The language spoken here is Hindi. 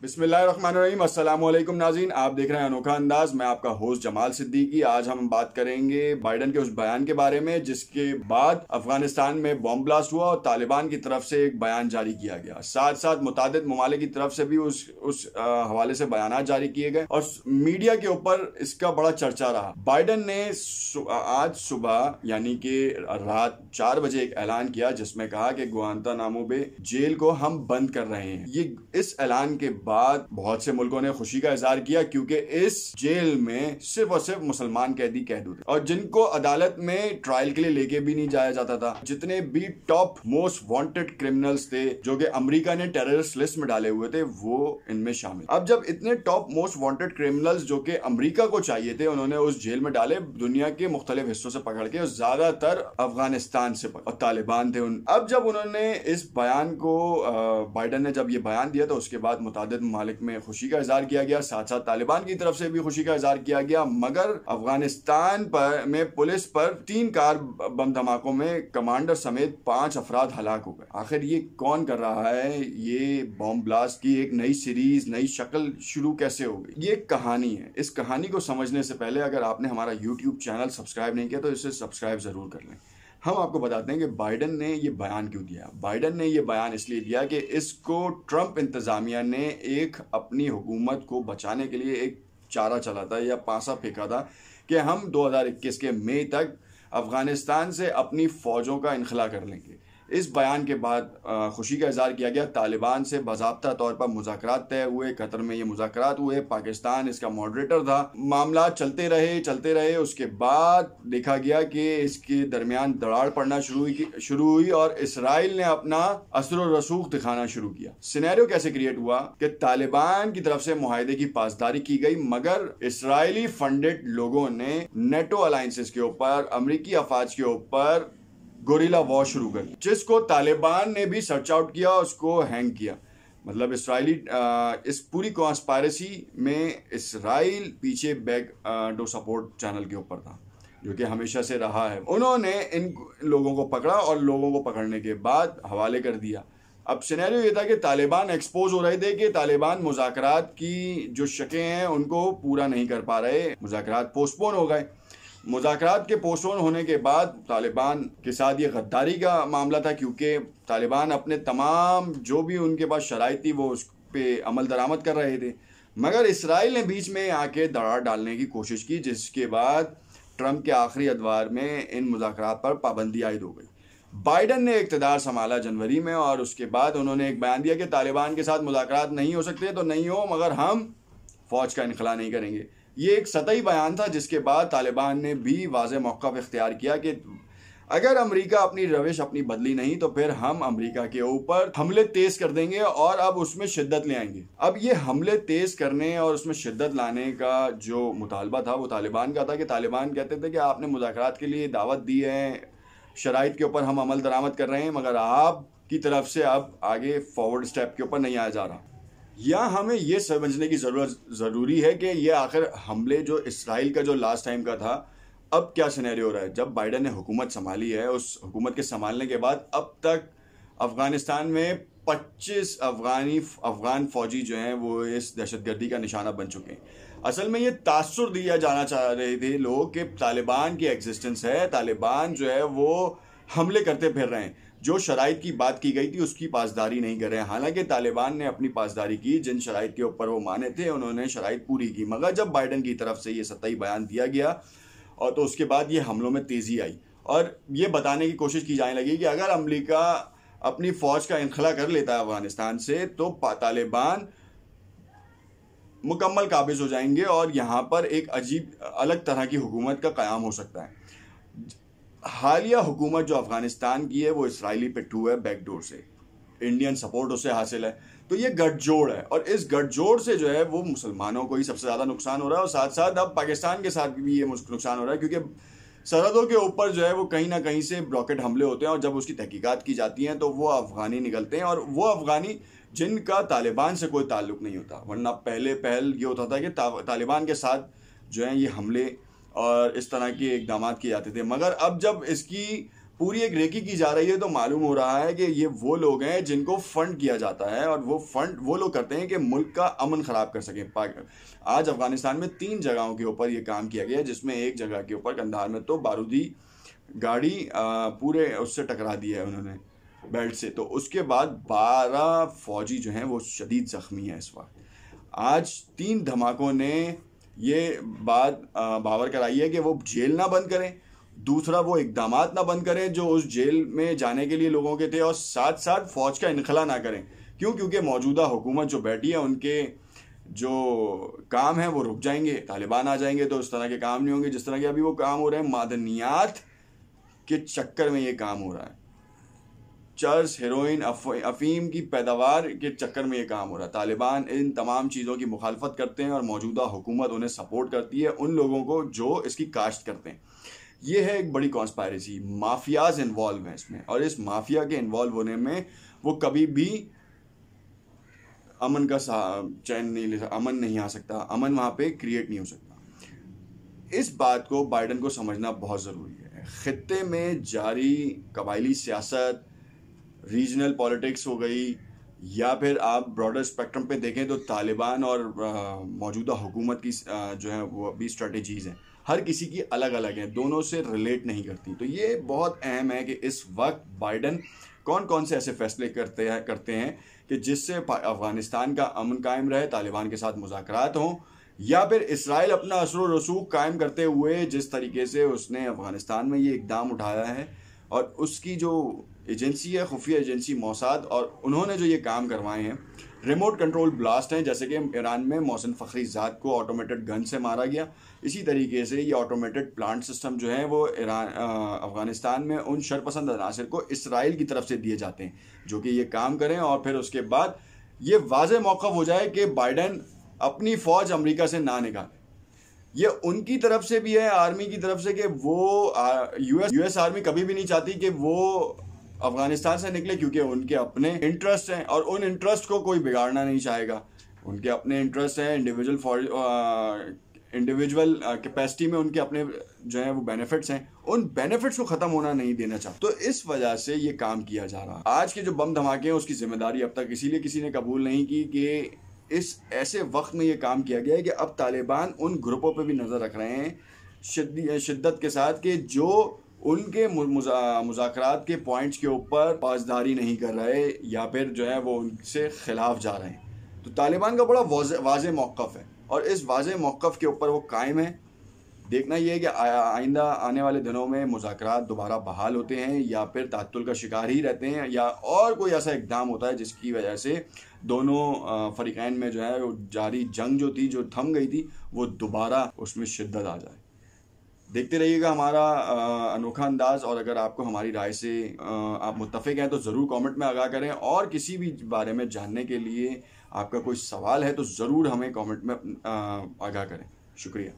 बिस्मिल्लाहिर्रहमानिर्रहीम, अस्सलाम वालेकुम नाज़रीन। आप देख रहे हैं अनोखा अंदाज। मैं आपका होस्ट जमाल सिद्दीकी। आज हम बात करेंगे बाइडन के उस बयान के बारे में जिसके बाद अफगानिस्तान में बॉम्ब ब्लास्ट हुआ और तालिबान की तरफ से एक बयान जारी किया गया। साथ साथ मुतादिद ममालिक की तरफ से भी उस हवाले से बयान जारी किए गए और मीडिया के ऊपर इसका बड़ा चर्चा रहा। बाइडन ने आज सुबह यानी कि रात 4 बजे एक ऐलान किया जिसमें कहा कि गुआंतानामो बे जेल को हम बंद कर रहे हैं। ये इस ऐलान के बाद बहुत से मुल्कों ने खुशी का इजहार किया क्योंकि इस जेल में सिर्फ और सिर्फ मुसलमान कैदी कैद होते और जिनको अदालत में ट्रायल के लिए लेके भी नहीं जाया जाता था। जितने भी टॉप मोस्ट वांटेड क्रिमिनल्स थे जो कि अमेरिका ने टेररिस्ट लिस्ट में डाले हुए थे वो इनमें शामिल। अब जब इतने टॉप मोस्ट वांटेड क्रिमिनल्स जो कि अमेरिका को चाहिए थे उन्होंने उस जेल में डाले दुनिया के मुख्तलिफ हिस्सों से पकड़ के, ज्यादातर अफगानिस्तान से और तालिबान थे अब जब उन्होंने इस बयान को बाइडन ने जब ये बयान दिया तो उसके बाद मुतादिद ममालिक में खुशी का इजहार किया गया। साथ साथ तालिबान की तरफ से भी खुशी का इजहार किया गया। मगर अफगानिस्तान में पुलिस पर 3 कार बम धमाकों में कमांडर समेत 5 अफराद हलाक हो गए। आखिर ये कौन कर रहा है? ये बॉम्ब ब्लास्ट की एक नई सीरीज, नई शक्ल शुरू कैसे हो गई? ये कहानी है। इस कहानी को समझने से पहले अगर आपने हमारा यूट्यूब चैनल सब्सक्राइब नहीं किया तो इसे सब्सक्राइब जरूर कर लें। हम आपको बताते हैं कि बाइडन ने ये बयान क्यों दिया। बाइडन ने ये बयान इसलिए दिया कि इसको ट्रंप इंतजामिया ने एक अपनी हुकूमत को बचाने के लिए एक चारा चला था या पासा फेंका था कि हम 2021 के मई तक अफगानिस्तान से अपनी फौजों का इनखला कर लेंगे। इस बयान के बाद खुशी का इजहार किया गया। तालिबान से बाज़ाब्ता तौर पर मुज़ाकरात तय हुए। कतर में ये मुज़ाकरात हुए। पाकिस्तान इसका मॉडरेटर था। मामला चलते रहे। उसके बाद देखा गया कि इसके दरमियान दरार पड़ना शुरू हुई और इसराइल ने अपना असर और रसूख दिखाना शुरू किया। सिनेरियो कैसे क्रिएट हुआ कि तालिबान की तरफ से मुआहदे की पासदारी की गई मगर इसराइली फंडेड लोगों ने नेटो अलायंसेस के ऊपर, अमरीकी अफवाज के ऊपर गोरिल्ला वॉर शुरू कर जिसको तालिबान ने भी सर्च आउट किया, उसको हैंग किया। मतलब इसराइली इस पूरी कॉन्स्पायरेसी में इसराइल पीछे बैक डो सपोर्ट चैनल के ऊपर था जो कि हमेशा से रहा है। उन्होंने इन लोगों को पकड़ा और लोगों को पकड़ने के बाद हवाले कर दिया। अब सिनेरियो ये था कि तालिबान एक्सपोज हो रहे थे कि तालिबान मुज़ाकरात की जो शकें हैं उनको पूरा नहीं कर पा रहे। मुज़ाकरात पोस्टपोन हो गए। मुज़ाकरात के पोस्टपोन होने के बाद तालिबान के साथ ये गद्दारी का मामला था क्योंकि तालिबान अपने तमाम जो भी उनके पास शराइत थी वो उस पर अमल दरामद कर रहे थे। मगर इसराइल ने बीच में आके दरार डालने की कोशिश की जिसके बाद ट्रंप के आखिरी अदवार में इन मुज़ाकरात पर पाबंदी आयद हो गई। बाइडन ने इक़्तिदार संभाला जनवरी में और उसके बाद उन्होंने एक बयान दिया कि तालिबान के साथ मुज़ाकरात नहीं हो सकते तो नहीं हो मगर हम फ़ौज का इनखला नहीं करेंगे। ये एक सतही बयान था जिसके बाद तालिबान ने भी वाज़ेह मौक़िफ़ इख्तियार किया कि अगर अमेरिका अपनी रविश बदली नहीं तो फिर हम अमेरिका के ऊपर हमले तेज़ कर देंगे और अब उसमें शिद्दत ले आएंगे। अब ये हमले तेज़ करने और उसमें शिद्दत लाने का जो मुतालबा था वो तालिबान का था कि तालिबान कहते थे कि आपने मुज़ाकरात के लिए दावत दी है, शराइत के ऊपर हम अमल दरामद कर रहे हैं मगर आपकी तरफ से अब आगे फॉरवर्ड स्टेप के ऊपर नहीं आया जा रहा। या हमें ये समझने की ज़रूरी है कि ये आखिर हमले जो इसराइल का जो लास्ट टाइम का था अब क्या सिनेरियो हो रहा है। जब बाइडन ने हुकूमत संभाली है उस हुकूमत के संभालने के बाद अब तक अफगानिस्तान में 25 अफगान फौजी जो हैं वो इस दहशतगर्दी का निशाना बन चुके हैं। असल में ये तासुर दिया जाना चाह रहे थे लोग कि तालिबान की एग्जिस्टेंस है, तालिबान जो है वो हमले करते फिर रहे हैं। जो शराइत की बात की गई थी उसकी पासदारी नहीं कर रहे हैं। हालांकि तालिबान ने अपनी पासदारी की, जिन शराइत के ऊपर वो माने थे उन्होंने शराइत पूरी की। मगर जब बाइडन की तरफ से ये सतही बयान दिया गया और तो उसके बाद ये हमलों में तेज़ी आई और ये बताने की कोशिश की जाने लगी कि अगर अमेरिका अपनी फ़ौज का इनखला कर लेता है अफगानिस्तान से तो तालिबान मुकम्मल काबिज हो जाएंगे और यहाँ पर एक अजीब अलग तरह की हुकूमत का क़याम हो सकता है। हालिया हुकूमत जो अफगानिस्तान की है वो इसराइली पिट्ठू है, बैकडोर से इंडियन सपोर्ट उसे हासिल है। तो ये गठजोड़ है और इस गठजोड़ से जो है वो मुसलमानों को ही सबसे ज़्यादा नुकसान हो रहा है और साथ साथ अब पाकिस्तान के साथ भी ये नुकसान हो रहा है क्योंकि सरहदों के ऊपर जो है वो कहीं ना कहीं से रॉकेट हमले होते हैं और जब उसकी तहकीकात की जाती हैं तो वो अफगानी निकलते हैं और वो अफगानी जिनका तालिबान से कोई ताल्लुक नहीं होता। वरना पहल ये होता था कि तालिबान के साथ जो है ये हमले और इस तरह के इकदाम किए जाते थे। मगर अब जब इसकी पूरी एक रेकी की जा रही है, तो मालूम हो रहा है कि ये वो लोग हैं जिनको फंड किया जाता है, और वो फंड वो लोग करते हैं कि मुल्क का अमन खराब कर सकें। आज अफगानिस्तान में 3 जगहों के ऊपर ये काम किया गया, जिसमें एक जगह के ऊपर कंधार में तो बारूदी गाड़ी पूरे उससे टकरा दी है उन्होंने बेल्ट से। तो उसके बाद 12 फौजी जो हैं वो शदीद जख्मी हैं इस वक्त। आज 3 धमाकों ने ये बात बावर कराई है कि वो जेल ना बंद करें, दूसरा वो इकदामात ना बंद करें जो उस जेल में जाने के लिए लोगों के थे, और साथ साथ फौज का इनखला ना करें। क्यों? क्योंकि मौजूदा हुकूमत जो बैठी है उनके जो काम है वो रुक जाएंगे, तालिबान आ जाएंगे तो उस तरह के काम नहीं होंगे जिस तरह के अभी वो काम हो रहे हैं। मादनियात के चक्कर में ये काम हो रहा है, चर्स, हेरोइन, अफीम की पैदावार के चक्कर में ये काम हो रहा है। तालिबान इन तमाम चीज़ों की मुखालफत करते हैं और मौजूदा हुकूमत उन्हें सपोर्ट करती है, उन लोगों को जो इसकी काश्त करते हैं। ये है एक बड़ी कॉन्स्पायरेसी, माफियाज इन्वॉल्व हैं इसमें, और इस माफिया के इन्वॉल्व होने में वो कभी भी अमन का चैन नहीं ले सकता, अमन नहीं आ सकता, अमन वहाँ पे क्रिएट नहीं हो सकता। इस बात को बाइडन को समझना बहुत ज़रूरी है। खित्ते में जारी कबायली सियासत, रीजनल पॉलिटिक्स हो गई, या फिर आप ब्रॉडर स्पेक्ट्रम पे देखें तो तालिबान और मौजूदा हुकूमत की जो है वो भी स्ट्रेटजीज़ हैं, हर किसी की अलग अलग हैं, दोनों से रिलेट नहीं करती। तो ये बहुत अहम है कि इस वक्त बाइडन कौन कौन से ऐसे फैसले करते हैं कि जिससे अफगानिस्तान का अमन कायम रहे, तालिबान के साथ मुज़ाकरात हों, या फिर इसराइल अपना असर व रसूख कायम करते हुए जिस तरीके से उसने अफगानिस्तान में ये इकदाम उठाया है, और उसकी जो एजेंसी है खुफिया एजेंसी मौसाद, और उन्होंने जो ये काम करवाए हैं, रिमोट कंट्रोल ब्लास्ट हैं, जैसे कि ईरान में मोहसिन फ़खरीज़ाद को ऑटोमेटेड गन से मारा गया, इसी तरीके से ये ऑटोमेटेड प्लांट सिस्टम जो है वो अफगानिस्तान में उन शरपसंद अनासर को इसराइल की तरफ से दिए जाते हैं जो कि ये काम करें, और फिर उसके बाद ये वाज़े मौक़िफ़ हो जाए कि बाइडन अपनी फ़ौज अमेरिका से ना निकाले। ये उनकी तरफ से भी है, आर्मी की तरफ से, कि वो यूएस आर्मी कभी भी नहीं चाहती कि वो अफगानिस्तान से निकले, क्योंकि उनके अपने इंटरेस्ट हैं और उन इंटरेस्ट को कोई बिगाड़ना नहीं चाहेगा। उनके अपने इंटरेस्ट हैं, इंडिविजुअल कैपेसिटी में उनके अपने जो है वो बेनिफिट्स हैं, उन बेनिफिट्स को ख़त्म होना नहीं देना चाहते। तो इस वजह से ये काम किया जा रहा है। आज के जो बम धमाके हैं उसकी जिम्मेदारी अब तक इसीलिए किसी ने कबूल नहीं की कि इस ऐसे वक्त में ये काम किया गया है कि अब तालिबान उन ग्रुपों पे भी नज़र रख रहे हैं शिद्दत के साथ कि जो उनके मुज़ाकरात के पॉइंट्स के ऊपर पासदारी नहीं कर रहे, या फिर जो है वो उनसे खिलाफ जा रहे हैं। तो तालिबान का बड़ा वाज़े मौक़िफ़ है, और इस वाज़े मौक़िफ़ के ऊपर वो कायम है। देखना ये है कि आइंदा आने वाले दिनों में मुज़ाकरात दोबारा बहाल होते हैं, या फिर तातुल का शिकार ही रहते हैं, या और कोई ऐसा इक़दाम होता है जिसकी वजह से दोनों फ़रीक़ैन में जो है वो जारी जंग जो थी, जो थम गई थी, वो दोबारा उसमें शिद्दत आ जाए। देखते रहिएगा हमारा अनोखा अंदाज़, और अगर आपको हमारी राय से आप मुत्तफ़िक हैं तो ज़रूर कमेंट में आगाह करें, और किसी भी बारे में जानने के लिए आपका कोई सवाल है तो ज़रूर हमें कमेंट में आगाह करें। शुक्रिया।